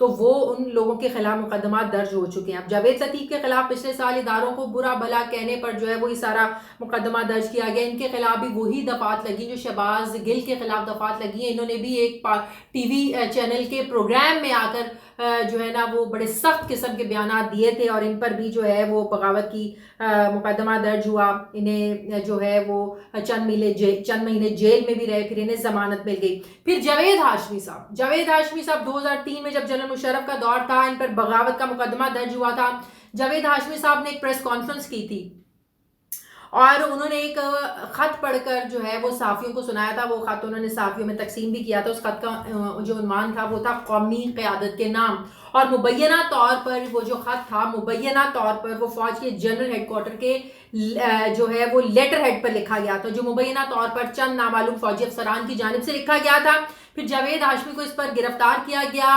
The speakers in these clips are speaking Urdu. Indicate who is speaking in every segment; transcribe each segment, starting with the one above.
Speaker 1: تو وہ ان لوگوں کے خلاف مقدمات درج ہو چکے ہیں. اب جاوید لطیف کے خلاف پچھلے سال اداروں کو برا بھلا کہنے پر جو ہے وہی سارا مقدمہ درج کیا گیا. ان کے خلاف بھی وہی دفعات لگی جو شہباز گل کے خلاف دفعات لگی ہیں. انہوں نے بھی ایک ٹی وی چینل کے پروگرام میں آ کر جو ہے نا وہ بڑے سخت قسم کے بیانات دیے تھے اور ان پر بھی جو ہے وہ بغاوت کی مقدمہ درج ہوا. انہیں جو ہے وہ چند مہینے جیل میں بھی رہے, پھر انہیں ضمانت مل گئی. پھر جاوید ہاشمی صاحب 2003 میں جب جنرل مشرف کا دور تھا, ان پر بغاوت کا مقدمہ درج ہوا تھا. جاوید ہاشمی صاحب نے ایک پریس کانفرنس کی تھی اور انہوں نے ایک خط پڑھ کر جو ہے وہ صحافیوں کو سنایا تھا. وہ خط انہوں نے صحافیوں میں تقسیم بھی کیا تھا. اس خط کا جو عنوان تھا وہ تھا قومی قیادت کے نام, اور مبینہ طور پر وہ جو خط تھا مبینہ طور پر وہ فوج کے جنرل ہیڈ کوارٹر کے جو ہے وہ لیٹر ہیڈ پر لکھا گیا تھا, جو مبینہ طور پر چند نامعلوم فوجی افسران کی جانب سے لکھا گیا تھا. پھر جاوید ہاشمی کو اس پر گرفتار کیا گیا,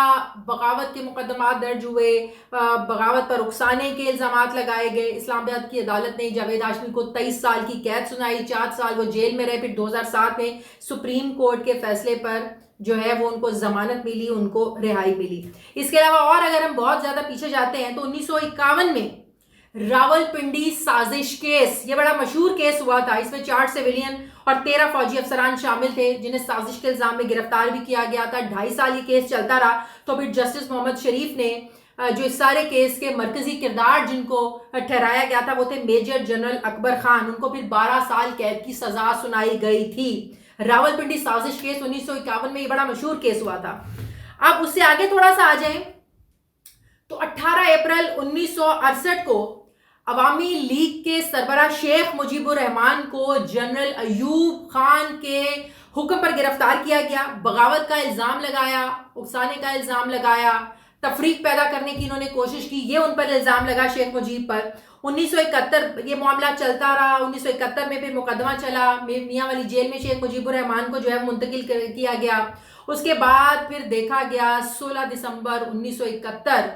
Speaker 1: بغاوت کے مقدمات درج ہوئے, بغاوت پر اکسانے کے الزامات لگائے گئے. اسلام آباد کی عدالت نے جاوید ہاشمی کو 23 سال کی قید سنائی, 4 سال وہ جیل میں رہے. پھر 2007 میں سپریم کورٹ کے فیصلے پر جو ہے وہ ان کو ضمانت ملی, ان کو رہائی ملی. اس کے علاوہ اور اگر ہم بہت زیادہ پیچھے جاتے ہیں تو 1951 میں راول پنڈی سازش کیس, یہ بڑا مشہور کیس ہوا تھا. اس میں 4 سویلین اور 13 فوجی افسران شامل تھے جنہیں سازش کے الزام میں گرفتار بھی کیا گیا تھا. 2.5 سال یہ کیس چلتا رہا. تو پھر جسٹس محمد شریف نے جو اس سارے کیس کے مرکزی کردار جن کو ٹھہرایا گیا تھا وہ تھے میجر جنرل اکبر خان. ان کو پھر 12 سال قید کی سزا سنائی گئی تھی. راول پنڈی سازش کیس 1951 میں یہ بڑا مشہور کیس ہوا تھا. اب اس سے آگے تھوڑا سا آ جائیں تو 18 اپریل 1968 کو عوامی لیگ کے سربراہ شیخ مجیب الرحمان کو جنرل ایوب خان کے حکم پر گرفتار کیا گیا. بغاوت کا الزام لگایا, اکسانے کا الزام لگایا, تفریق پیدا کرنے کی انہوں نے کوشش کی, یہ ان پر الزام لگا شیخ مجیب پر. 1971 یہ معاملہ چلتا رہا. 1971 میں پھر مقدمہ چلا, میاں والی جیل میں شیخ مجیب الرحمان کو جو ہے منتقل کیا گیا. اس کے بعد پھر دیکھا گیا 16 دسمبر 1971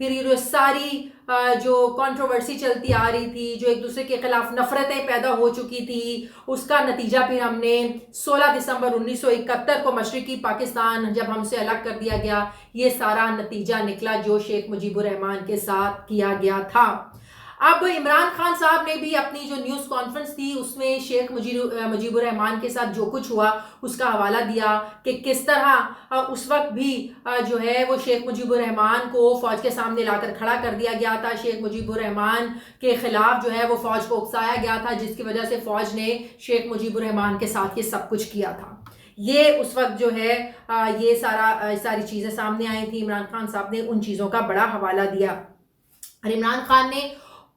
Speaker 1: پھر یہ ساری جو کنٹروورسی چلتی آ رہی تھی, جو ایک دوسرے کے خلاف نفرتیں پیدا ہو چکی تھی, اس کا نتیجہ پھر ہم نے 16 دسمبر 1971 کو مشرقی پاکستان جب ہم سے الگ کر دیا گیا, یہ سارا نتیجہ نکلا جو شیخ مجیب الرحمان کے ساتھ کیا گیا تھا. اب عمران خان صاحب نے بھی اپنی جو نیوز کانفرنس تھی اس میں شیخ مجیب الرحمان کے ساتھ جو کچھ ہوا اس کا حوالہ دیا کہ کس طرح اس وقت بھی جو ہے وہ شیخ مجیب الرحمان کو فوج کے سامنے لا کر کھڑا کر دیا گیا تھا. شیخ مجیب الرحمان کے خلاف جو ہے وہ فوج کو اکسایا گیا تھا, جس کی وجہ سے فوج نے شیخ مجیب الرحمان کے ساتھ یہ سب کچھ کیا تھا. یہ اس وقت جو ہے یہ ساری چیزیں سامنے آئی تھی. عمران خان صاحب نے ان چیزوں کا بڑا حوالہ دیا اور عمران خان نے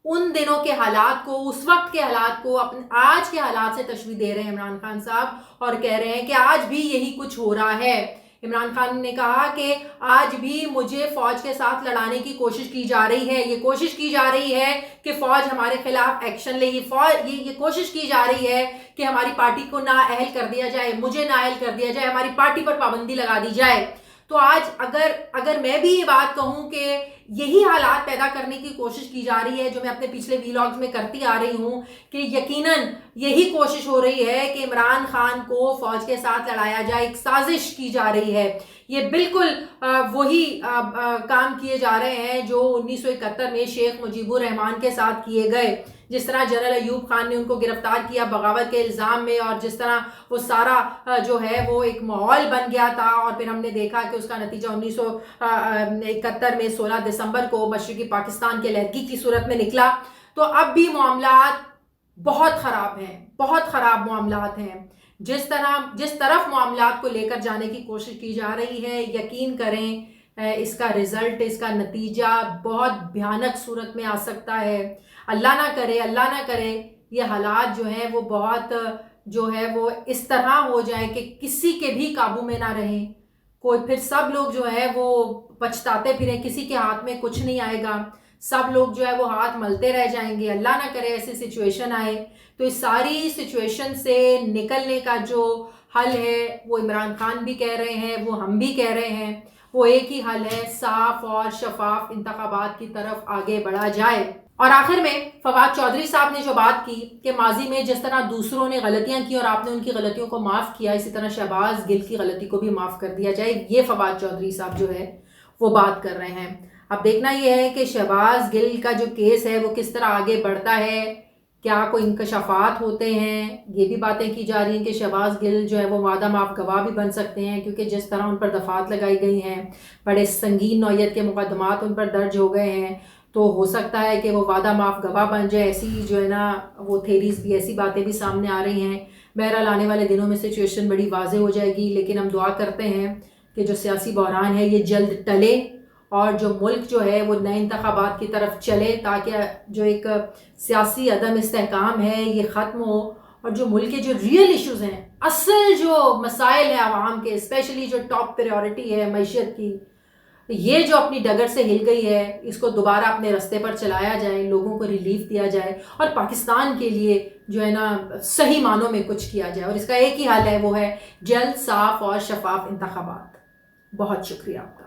Speaker 1: ان دنوں کے حالات کو, اس وقت کے حالات کو اپنے آج کے حالات سے تشبیہ دے رہے ہیں عمران خان صاحب اور کہہ رہے ہیں کہ آج بھی یہی کچھ ہو رہا ہے. عمران خان نے کہا کہ آج بھی مجھے فوج کے ساتھ لڑانے کی کوشش کی جا رہی ہے. یہ کوشش کی جا رہی ہے کہ فوج ہمارے خلاف ایکشن لے. یہ کوشش کی جا رہی ہے کہ ہماری پارٹی کو نااہل کر دیا جائے, مجھے نااہل کر دیا جائے, ہماری پارٹی پر پابندی لگا دی جائے. تو آج اگر میں بھی یہ بات کہوں کہ یہی حالات پیدا کرنے کی کوشش کی جا رہی ہے جو میں اپنے پچھلے ویلاگز میں کرتی آ رہی ہوں کہ یقیناً یہی کوشش ہو رہی ہے کہ عمران خان کو فوج کے ساتھ لڑایا جائے, ایک سازش کی جا رہی ہے. یہ بالکل وہی کام کیے جا رہے ہیں جو 1971 میں شیخ مجیب الرحمان کے ساتھ کیے گئے. جس طرح جنرل ایوب خان نے ان کو گرفتار کیا بغاوت کے الزام میں, اور جس طرح وہ سارا جو ہے وہ ایک ماحول بن گیا تھا, اور پھر ہم نے دیکھا کہ اس کا نتیجہ 1971 میں 16 دسمبر کو مشرقی پاکستان کے علیحدگی کی صورت میں نکلا. تو اب بھی معاملات بہت خراب ہیں, بہت خراب معاملات ہیں. جس طرف معاملات کو لے کر جانے کی کوشش کی جا رہی ہے, یقین کریں اس کا رزلٹ, اس کا نتیجہ بہت بھیانک صورت میں آ سکتا ہے. اللہ نہ کرے یہ حالات جو ہیں وہ بہت جو ہے وہ اس طرح ہو جائیں کہ کسی کے بھی قابو میں نہ رہیں. کوئی پھر سب لوگ جو ہے وہ پچھتاتے پھریں, کسی کے ہاتھ میں کچھ نہیں آئے گا, سب لوگ جو ہے وہ ہاتھ ملتے رہ جائیں گے. اللہ نہ کرے ایسی سچویشن آئے. تو اس ساری سچویشن سے نکلنے کا جو حل ہے وہ عمران خان بھی کہہ رہے ہیں, وہ ہم بھی کہہ رہے ہیں, وہ ایک ہی حل ہے, صاف اور شفاف انتخابات کی طرف آگے بڑھا جائے. اور آخر میں فواد چودھری صاحب نے جو بات کی کہ ماضی میں جس طرح دوسروں نے غلطیاں کی اور آپ نے ان کی غلطیوں کو معاف کیا, اسی طرح شہباز گل کی غلطی کو بھی معاف کر دیا جائے. یہ فواد چودھری صاحب جو ہے وہ بات کر رہے ہیں۔ اب دیکھنا یہ ہے کہ شہباز گل کا جو کیس ہے وہ کس طرح آگے بڑھتا ہے، کیا کوئی انکشافات ہوتے ہیں۔ یہ بھی باتیں کی جا رہی ہیں کہ شہباز گل جو ہے وہ وعدہ معاف گواہ بھی بن سکتے ہیں، کیونکہ جس طرح ان پر دفعات لگائی گئی ہیں، بڑے سنگین نوعیت کے مقدمات ان پر درج ہو گئے ہیں، تو ہو سکتا ہے کہ وہ وعدہ معاف گواہ بن جائے۔ ایسی جو ہے نا وہ تھیریز بھی، ایسی باتیں بھی سامنے آ رہی ہیں۔ بہرحال آنے والے دنوں میں سچویشن بڑی واضح ہو جائے گی، لیکن ہم دعا کرتے ہیں کہ جو سیاسی بحران ہے یہ جلد ٹلے اور جو ملک جو ہے وہ نئے انتخابات کی طرف چلے، تاکہ جو ایک سیاسی عدم استحکام ہے یہ ختم ہو، اور جو ملک کے جو ریئل ایشوز ہیں، اصل جو مسائل ہیں عوام کے، اسپیشلی جو ٹاپ پریورٹی ہے معیشت کی، یہ جو اپنی ڈگر سے ہل گئی ہے، اس کو دوبارہ اپنے رستے پر چلایا جائے، لوگوں کو ریلیف دیا جائے اور پاکستان کے لیے جو ہے نا صحیح معنوں میں کچھ کیا جائے، اور اس کا ایک ہی حل ہے، وہ ہے جلد، صاف اور شفاف انتخابات۔ بہت شکریہ آپ کا۔